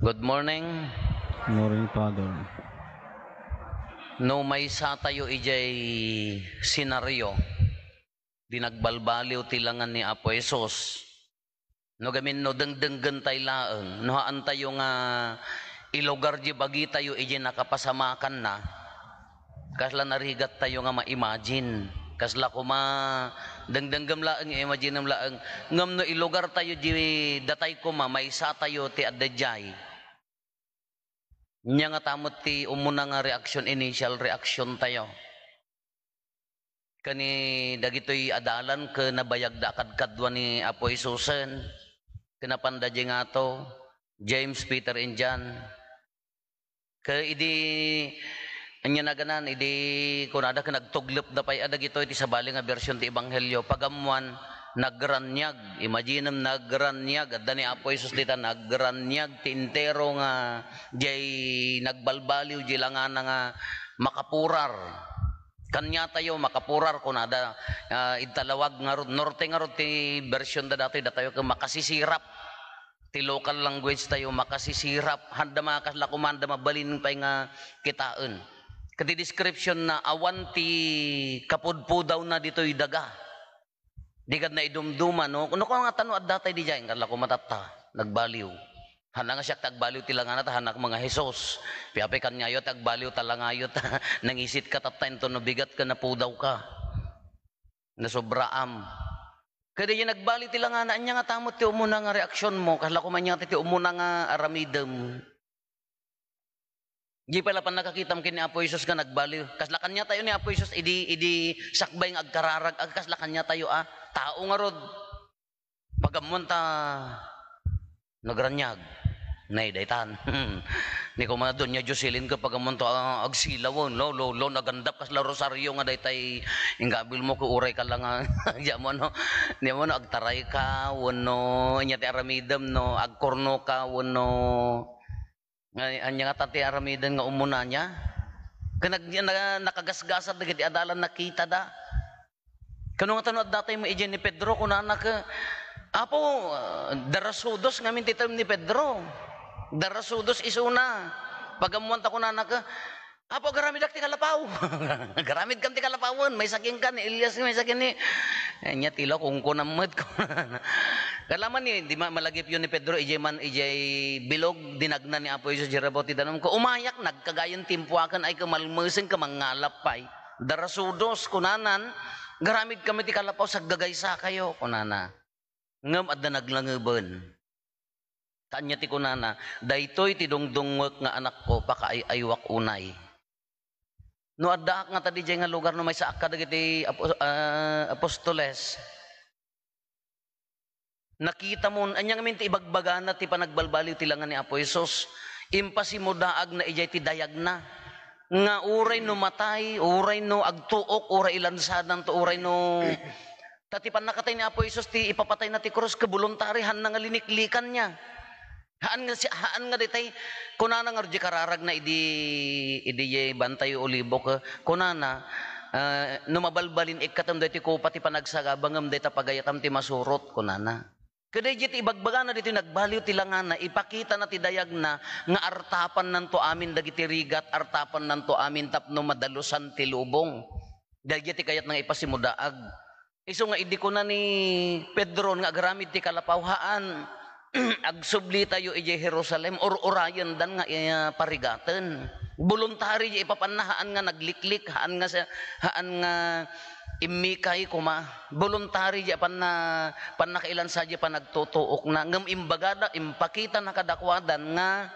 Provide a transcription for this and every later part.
Good morning. Morning, Father. No may sa tayo ijay senaryo. Dinagbalbaliw tilangan ni Apo Esos. No gamin no dengdenggen tay laeng. No haan tayo nga ilugar di bagi tayo ijay nakapasamakan na. Kasla narigat tayo nga ma-imagine. Kasla kuma dengdenggem laeng imagine laeng. Ngam no ilugar tayo di datay kuma may sa tayo ti adajay. Nya nga tamot ti umuna nga initial reaction tayo. Kani dagitoy adalan ke nabayagda kadkadwa ni Apoy Susan, kinapandadya nga to, James, Peter, and John. Ke idi, anya na ganan, idi kunada ka nagtuglip da pay adagitoy ti sabali nga bersyon ti Ebanghelyo, pagamuan, nagranyag, imagine nagranyag, at ni Apo Jesus dita nagranyag, ti intero nga, jay nagbalbaliw, jay langan nga makapurar. Kanya tayo makapurar kunada, italawag nga rod, norte nga rod, ti version da dati, tayo ka makasisirap. Ti local language tayo makasisirap, handa makaslakuman, handa mabalin pa nga kitaan. Kati description na awan ti kapudpudaw na dito'y daga. Di kad na idumduma, no? Kuno ko nga tano at datay di dyan, kadla ko matata, nagbaliw. Hana nga siya tagbaliw tilangan at hanak mga Hesus. Piapay kanyayot, tagbaliw talangayot, nangisit ka tatain to, nabigat ka, napudaw ka. Nasobraam. Kada yung nagbaliw tilangan, anya nga tamot ti umuna nga reaksyon mo, kadla ko man niya ti umuna nga aramidem. Di pala pa nakakitam kini Apo Jesus nga nagbaliw. Kaslakan niya tayo ni Apo Jesus, idi sakbay ng agkararag, agkaslakan niya tayo tao nga rod. Pagamunta, nagranyag, naidaytan. Ni ko mga doon niya Jocelyn ka pagamunta, agsilawon, lo, nagandap kasla rosaryo nga daytay, ingabil mo ko uray ka lang, diya mo no, agtaray ka, wano, inyati aramidam no, agkorno ka, wano, anya nga tati aramidan nga umuna niya. Kanag nakagasgasat na giti adalan nakita da. Kano nga tanong datay mo ijen ni Pedro kunana ka Apo darasudos ngamin titam ni Pedro. Darasudos isuna. Pagamuan ta kunana ka Apo garamid ak ti kalapaw. Garamid kam ti kalapawon, may saking kan Elias may saking ni nya tilo kung kunamad ko. Kalaman ni di malagip yun ni Pedro ijay bilog dinagna ni Apo Jesus jirabot ti danom ko umayak nagkagayon timpuakan ay kamalmusing ka mangalapay. Darasudos kunanan garamid kami ti kalapaw saggagaysa kayo kunana. Ngem adda naglangeben. Kanya ti kunana daytoy ti dongdongwek nga anak ko pakaaywak unay. No adda nga tadi jay nga lugar no may saak kadagiti apostoles. Nakita mo, anyang minti ibagbagana ti panagbalbaliw tilangan ni Apo Jesus. Impasimo daag na ijay ti dayag na. Nga uray no matay, uray no agtuok, uray ilansadan to, uray no... Tatipan nakatay ni Apo Jesus ti ipapatay na ti krus, kabuluntarihan na nga liniklikan niya. Haan nga ditay, kunana nga rudya kararag na idi bantay olibo ka, kunana, numabalbalin ikatam dati ko pati panagsagabangam dati pagayatam ti masurot, kunana. Kada iti ibagbaga na dito nagbaliw tilangan na ipakita na ti dayag na nga artapan nanto amin dagiti rigat artapan nanto amin tapno madalusan ti lubong. Dagiti kayat nga ipasimudaag. Iso nga idi ko na ni Pedro nga agaramid ti kalapawhaan agsubli tayo ije Jerusalem or orayan dan nga parigaten. Voluntary ipapanahaan nga nagliklik haan nga imikay kuma voluntary di pan nakailan sa di pan nagtutuok na ngam imbagada impakita na kadakwadan nga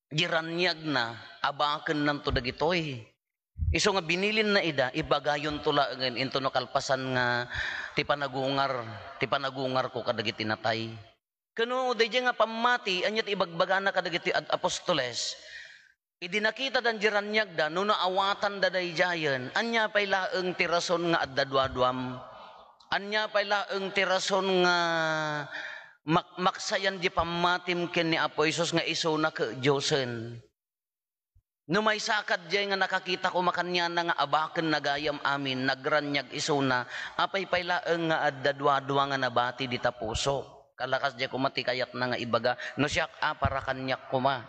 giranyag na abaken nanto dagitoy iso nga binilin na ida ibagayon tula ngin into no kalpasan nga ti panagungar ko kadagiti natay kano dayjay nga pamati anya ti ibagbaga na kadagiti apostoles. Idinakita dan jiranyag da, no naawatan da dayjayan, anya pay laeng tirason nga adda duadwam, anya pay laeng tirason nga maksayan di pamatim ken ni Apo Jesus nga iso na ke Diyosen. No may sakad jay nga nakakita ko makanya na nga abaken nagayam amin, nagranyag iso na, apay pay laeng nga adda duadwa nga nabati di tapuso. Kalakas di kumati kayat na nga ibaga. No siya para kanyak kuma.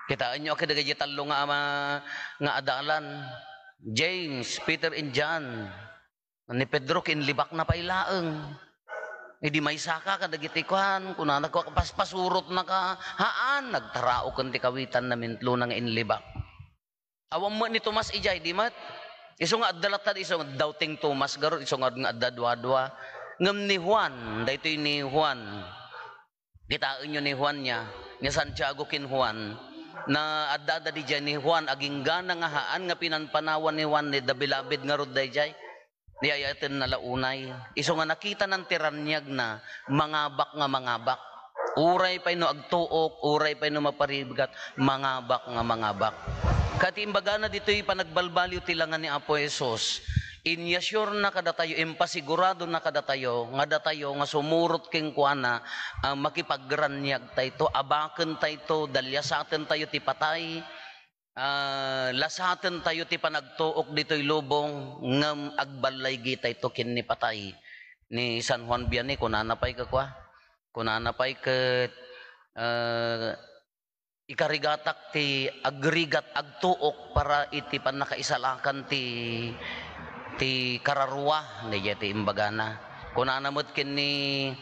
Kitaan nyo akid gaya talo nga adalan. James, Peter, and John. Ni Pedro kinlibak na pailaeng. Di may saka ka dagitikuhan. Kung na nagpasurot na ka, haan, nagtarao kan ti kawitan na mintlo ng inlibak. Awang mo ni Tomas ijay, di mat? Iso nga adalatan, iso nga doubting Tomas, garo, iso nga adadwa-dwa. Ngam ni Juan, dahito ni Juan. Kitaan nyo ni Juan niya, ni Santiago kin Juan, na adada di dyan ni Juan, aging gana nga haan nga pinanpanawan ni Juan, ni dabilabid nga rod day jay. Di ayatin na launay. Iso nga nakita ng tiranyag na mangabak nga mangabak. Uray pa'y no agtuok, uray pa'y no maparibigat, mangabak nga mangabak. Katimbaga na dito'y panagbalbaliw tilangan ni Apo Jesus. Inyasyur na kada tayo, impasigurado na kada tayo, nga datayo nga sumurot king kuana, makipagranyag tayo, abaken tayo, dalyasaten tayo ti patay, lasaten tayo ti panagtuok dito'y lubong, ngam agbalay gitay to kin ni patay. Ni San Juan Vianney, kunanapay ka kwa? Kunanapay ka, ikarigatak ti agrigat agtuok para iti panakaisalakan ti kararwa ni ti imbagana. Kunanamot ni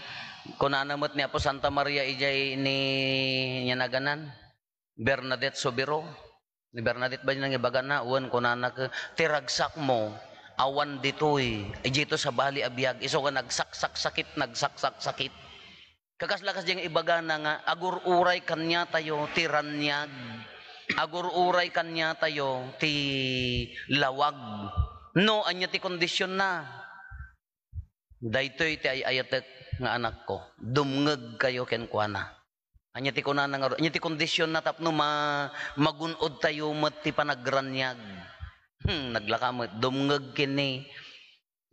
Apo Santa Maria ijay ni nyanaganan Bernadette Sobiro. Ni Bernadette ba nang ibagana uwan kunana ka tiragsak mo awan ditoy ijito sa bali abiyag iso ka nagsaksak sakit. Kakaslakas diyang ibagana nga agur uray kanya tayo tiranyag. Agur uray kanya tayo ti lawag. No, anya ti kondisyon na. Daytoy ti ayatek nga anak ko. Dumngeg kayo ken kuana. Anya ti kunana nga anya ti kondisyon na tapno magunod tayo met ti panagranyag. Naglakamot dumngeg kini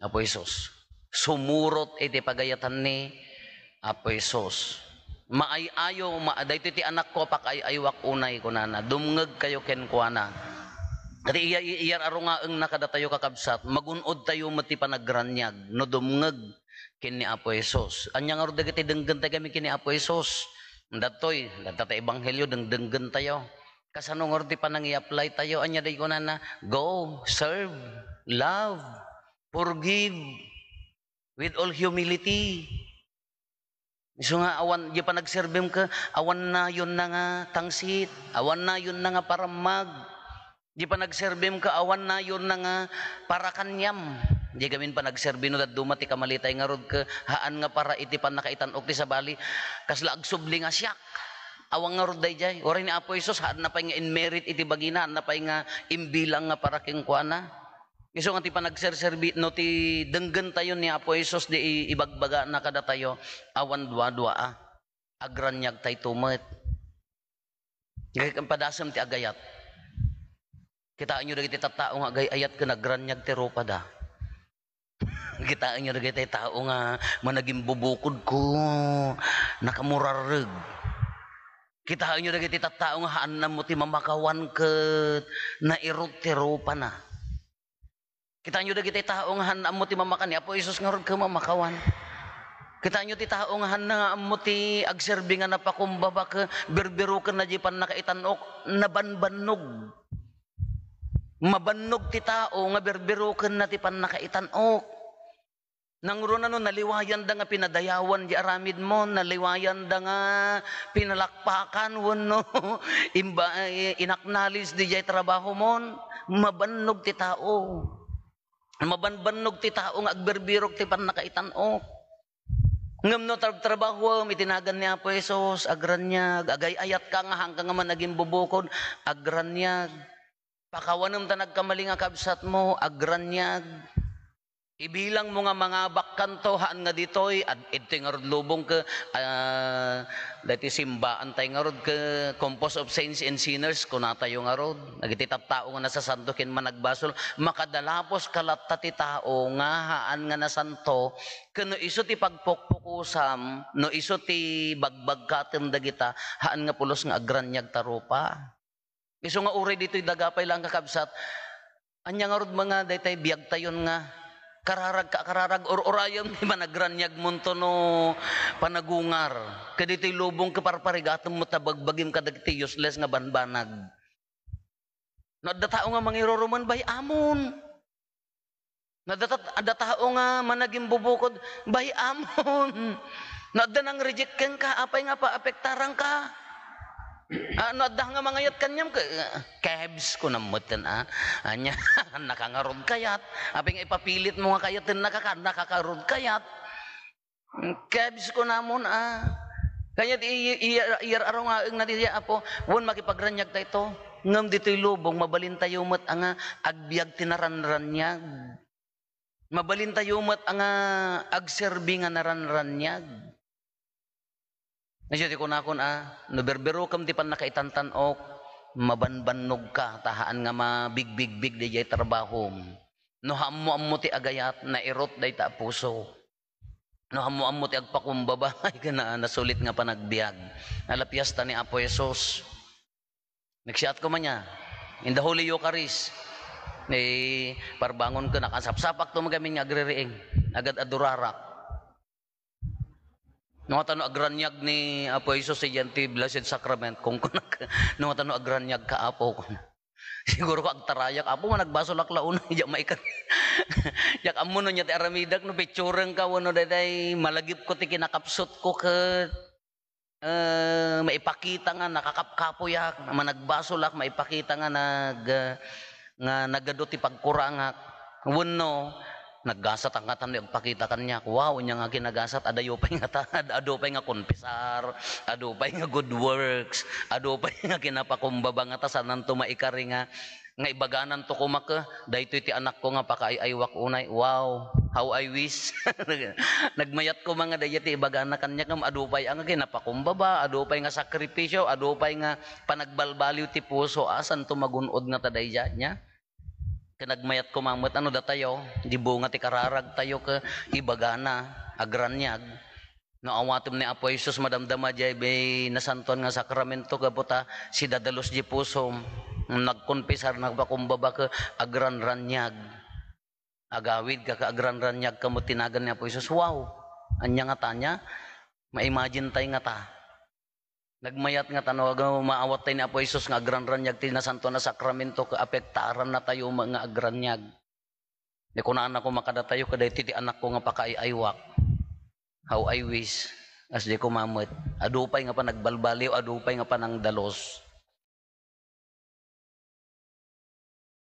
Apo Jesus. Sumurot iti pagayatan ni Apo Jesus. Maayayo daytoy ti anak ko pakayaywak unay kunana. Dumngeg kayo ken kuana. At iyar aro nga ang nakadatayo kakabsat, magunod tayo mati panagranyag, no dumngeg kini Apo Jesus. Anya nga ro dagiti denggen tayo kami kini Apo Jesus. Datoy, data ebanghelyo denggen tayo. Kasano nga ro ti panang i-apply tayo, anya day ko na, go, serve, love, forgive, with all humility. So nga awan, di pa nagserbem ka, awan na yun na nga tangsit, awan na yun na nga paramag, di pa nagserbim ka awan na yun na nga para kanyam. Di gamin pa nagserbino dat dumati kamalitay nga rod ka haan nga para iti pan nakaitanok ti sa bali kasla agsubli nga siyak. Awang nga rod day jay. Oray ni Apo Jesus haan na pa nga in merit iti bagina, haan na pa nga imbilang nga para king kuana. Iso nga ti pa nagserserbi no ti denggen tayo ni Apo Jesus di ibagbaga na kada tayo awan dua-dua agranyag tay tumet. Gaya kang padasam ti agayat. Kitaan nyo dagiti tao nga ayat ka nagranyag ti ropa da. Kitaan nyo dagiti tao nga managing bubukod ko, nakamurarag. Kitaan nyo dagiti tao nga haan na mo ti mamakawan ka, nairot ti ropa na. Kitaan nyo dagiti tao nga haan na mo ti mamakan, Apo Jesus nga rod ka mamakawan. Kitaan nyo ti tao nga haan na mo ti agserbi nga napakumbaba ka, berbero ka na jipan nakaitanok, nabanbanog. Mabannog ti tao nga berberoken na ti panakaitanok. Nangro na no naliwayan da nga pinadayawan di aramid mo, naliwayan da nga pinalakpakan no inaknalis di jay trabaho mo, mabannog ti tao. Mabanbannog ti tao nga agberbirok ti panakaitanok. Ngam no trabaho itinagan ni Apo Jesus agranyag, agay ayat ka nga hanggang nga man naging bubukod agranyag. Pakawanam ta nagkamali nga kabsat mo, agranyag. Ibilang mo nga mga bakkanto, haan nga ditoy, at ito nga rod lubong ka, dati simbaan tayo nga rod ka, Compost of Saints and Sinners, kuna tayo nga rod, nagititat tao nga nasa santo kin managbasol, makadalapos kalatta ti tao nga haan nga nasanto, kano iso ti pagpukpukusam, no iso ti bagbagkatem dagita, haan nga pulos nga agranyag tarupa. Iso nga uri dito'y dagapay lang kakabsat. Anya nga rod mga daytay biyag tayon nga kararag or-orayam di ba nagranyag monto no panagungar. Kadito'y lubong kaparparigatong mo tabagbagim kadagti useless nga banbanag. Nadatao nga mangiroruman bay amon. Nadatao nga managing bubukod bay amon. Nang reject ka, apay nga pa apektarang ka. Adah nga mangayat kanyam cabs ko namutan anya nakangarod kayat aping ipapilit mo nga kayat nakakarod kayat cabs ko namon kaya iyar araw nga ang nadiya apo won makipagranyag ta ito ngam dito'y lubong mabalin tayo mat ang agbiag tinaranranyag mabalin tayo mat ang agserbi nga naranranyag. Nasyati ko na akon naberbero kam ti pan nakaitantan ok, mabanbanog ka, tahaan nga mabig-big-big di jay trabaho. No hammo ti agayat, na irot day ta puso. No hammo ti agpakumbaba, ay ka na nasulit nga panagbiag. Nalapias ta ni Apo Jesus. Nagsiat ko man niya, in the Holy Eucharist, parbangon ko nakasapsapak to magamin nga agririing, agad adurarak. Nung tano agranyag ni Apo Jesus sa Yanti Blessed Sacrament kung nung tano agranyag ka Apo ko. Siguro ko agtarayak Apo man nagbaso laklaon jak maikan. Jak amo no nya ti aramidak no pictureng ka wano daday malagip ko ti kinakapsot ko ke maipakita nga nakakapkapoyak man nagbaso lak maipakita nga nagado ti pagkurangak. Wenno naggasat ang katan nagpakita kanya wow nya nga ginagasat adayo pay nga ado pay nga konpisar ado pay nga good works ado pay nga kinapakumbaba nga tasanan to maikari nga ibaganan to kumaka daytoy ti anak ko nga pakaayaywak unay wow how I wish nagmayat ko mga dayati ibagana kanya nga ado pay ang kinapakumbaba ado pay nga sakripisyo ado pay nga panagbalbaliw ti puso asan to magunod nga tadayja nya. Kanagmayat ko mamot ano da tayo di bunga ti kararag tayo ka ibagana agranyag no awatom ni Apo Jesus madamdama jay bay nasantuan nga sakramento kaputa si dadalos di puso nagkonfesar nagpakumbaba ka agranranyag agawid ka agranranyag kamot tinagan ni Apo Jesus wow anya nga tanya ma-imagine tay nga ta. Nagmayat nga tanong maawat tayo ni Apo Jesus nga agranranyag ti nasanto na sakramento ka apektaran na tayo mga agranyag. Di ko na anak ko makadatayo kaday ti anak ko nga pakaiaywak. How I wish as di ko mamot. Adupay nga pa nagbalbaliw, adupay nga pa nang dalos.